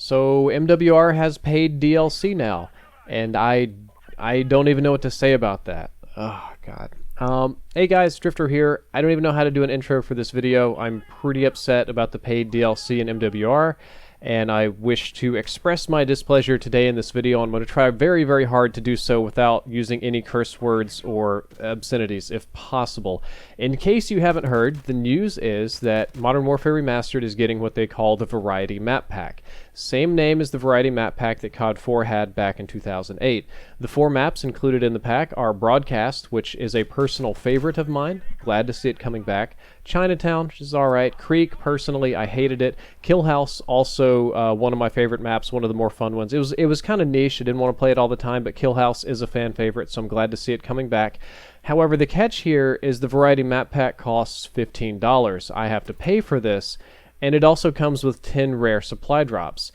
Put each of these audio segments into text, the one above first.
So MWR has paid DLC now, and I don't even know what to say about that. Oh god. Hey guys, Drifter here. I don't even know how to do an intro for this video. I'm pretty upset about the paid DLC in MWR, and I wish to express my displeasure today in this video. I'm going to try very, very hard to do so without using any curse words or obscenities, if possible. In case you haven't heard, the news is that Modern Warfare Remastered is getting what they call the Variety Map Pack. Same name as the Variety Map Pack that COD 4 had back in 2008. The 4 maps included in the pack are Broadcast, which is a personal favorite of mine. Glad to see it coming back. Chinatown, which is alright. Creek, personally, I hated it. Kill House, also one of my favorite maps, one of the more fun ones. It was kind of niche. I didn't want to play it all the time, but Kill House is a fan favorite, so I'm glad to see it coming back. However, the catch here is the Variety Map Pack costs $15. I have to pay for this, and it also comes with 10 rare supply drops.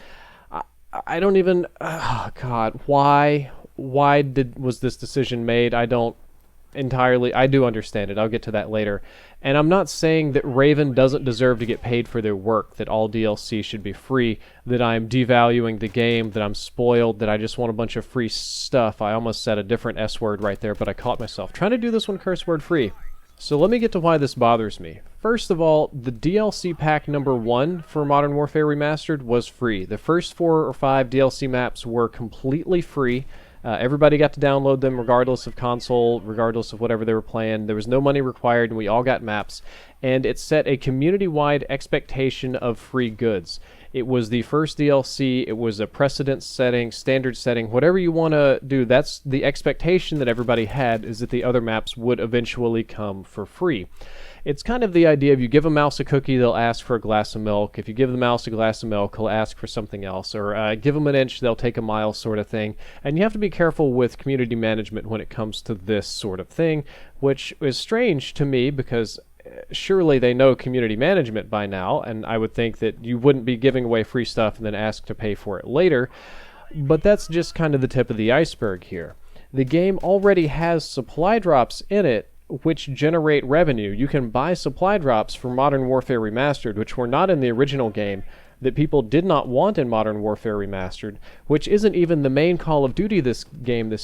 I don't even... Oh, God. Why was this decision made? I don't entirely... I do understand it. I'll get to that later. And I'm not saying that Raven doesn't deserve to get paid for their work, that all DLC should be free, that I'm devaluing the game, that I'm spoiled, that I just want a bunch of free stuff. I almost said a different S word right there, but I caught myself. Trying to do this one curse word free. So let me get to why this bothers me. First of all, the DLC pack number 1 for Modern Warfare Remastered was free. The first 4 or 5 DLC maps were completely free. Everybody got to download them regardless of console, regardless of whatever they were playing. There was no money required, and we all got maps. And it set a community-wide expectation of free goods. It was the first DLC, it was a precedent setting, standard setting, whatever you want to do. That's the expectation that everybody had, is that the other maps would eventually come for free. It's kind of the idea of you give a mouse a cookie, they'll ask for a glass of milk. If you give the mouse a glass of milk, he'll ask for something else. Or give them an inch, they'll take a mile sort of thing. And you have to be careful with community management when it comes to this sort of thing, which is strange to me because surely they know community management by now, and I would think that you wouldn't be giving away free stuff and then ask to pay for it later. But that's just kind of the tip of the iceberg here. The game already has supply drops in it which generate revenue. You can buy supply drops for Modern Warfare Remastered, which were not in the original game, that people did not want in Modern Warfare Remastered, which isn't even the main Call of Duty this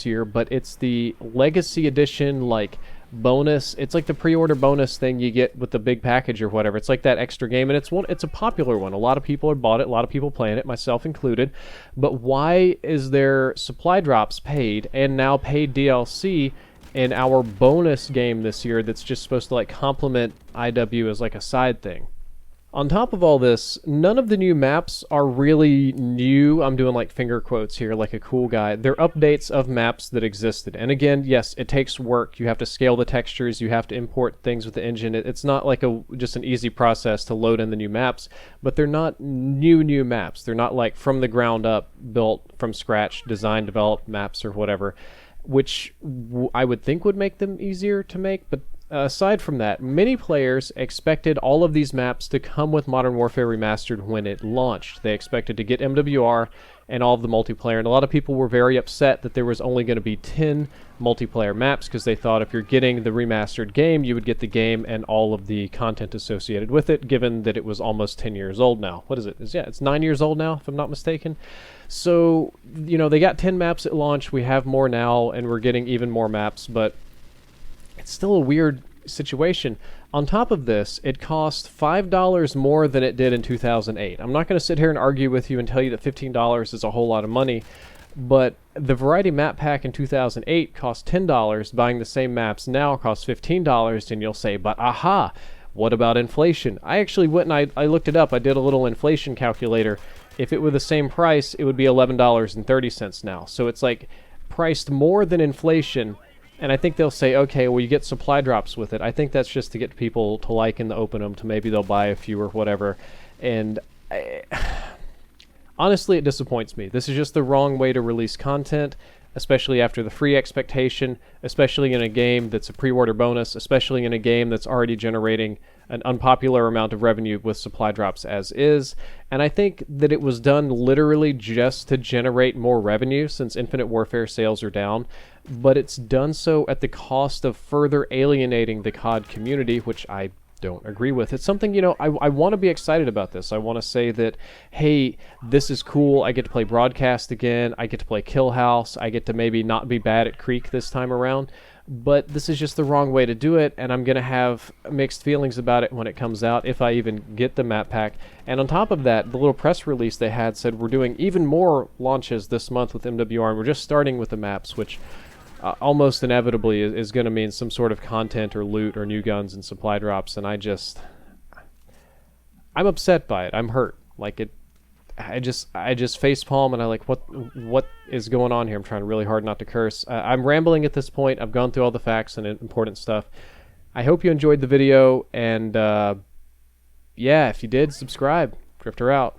year, but it's the Legacy Edition, like, bonus. It's like the pre-order bonus thing you get with the big package or whatever. It's like that extra game, and it's a popular one. A lot of people have bought it, a lot of people playing it, myself included. But why is there supply drops paid and now paid DLC in our bonus game this year that's just supposed to like complement IW as like a side thing? On top of all this, none of the new maps are really new. I'm doing like finger quotes here like a cool guy. They're updates of maps that existed. And again, yes, it takes work. You have to scale the textures. You have to import things with the engine. It's not like just an easy process to load in the new maps, but they're not new maps. They're not like from the ground up, built from scratch, designed, developed maps or whatever, which I would think would make them easier to make, but aside from that, many players expected all of these maps to come with Modern Warfare Remastered when it launched. They expected to get MWR and all of the multiplayer, and a lot of people were very upset that there was only going to be 10 multiplayer maps because they thought if you're getting the remastered game, you would get the game and all of the content associated with it, given that it was almost 10 years old now. What is it? It's 9 years old now, if I'm not mistaken. So, you know, they got 10 maps at launch. We have more now, and we're getting even more maps, but it's still a weird situation. On top of this, it cost $5 more than it did in 2008. I'm not going to sit here and argue with you and tell you that $15 is a whole lot of money, but the Variety Map Pack in 2008 cost $10. Buying the same maps now costs $15, and you'll say, but aha, what about inflation? I actually went and I looked it up. I did a little inflation calculator. If it were the same price, it would be $11.30 now. So it's like priced more than inflation. And I think they'll say, okay, well, you get supply drops with it. I think that's just to get people to like and to open them, to maybe they'll buy a few or whatever. And honestly, it disappoints me. This is just the wrong way to release content, especially after the free expectation, especially in a game that's a pre-order bonus, especially in a game that's already generating an unpopular amount of revenue with supply drops as is. And I think that it was done literally just to generate more revenue since Infinite Warfare sales are down, but it's done so at the cost of further alienating the COD community, which I don't agree with. It's something, you know, I want to be excited about this. I want to say that, hey, this is cool. I get to play Broadcast again. I get to play Kill House. I get to maybe not be bad at Creek this time around. But this is just the wrong way to do it, and I'm going to have mixed feelings about it when it comes out, if I even get the map pack. And on top of that, the little press release they had said we're doing even more launches this month with MWR, and we're just starting with the maps, which almost inevitably is going to mean some sort of content or loot or new guns and supply drops, and I'm upset by it. I'm hurt. Like, I just facepalm, and I like, what is going on here? I'm trying really hard not to curse. I'm rambling at this point. I've gone through all the facts and important stuff. I hope you enjoyed the video, and yeah, if you did, subscribe. Drifter out.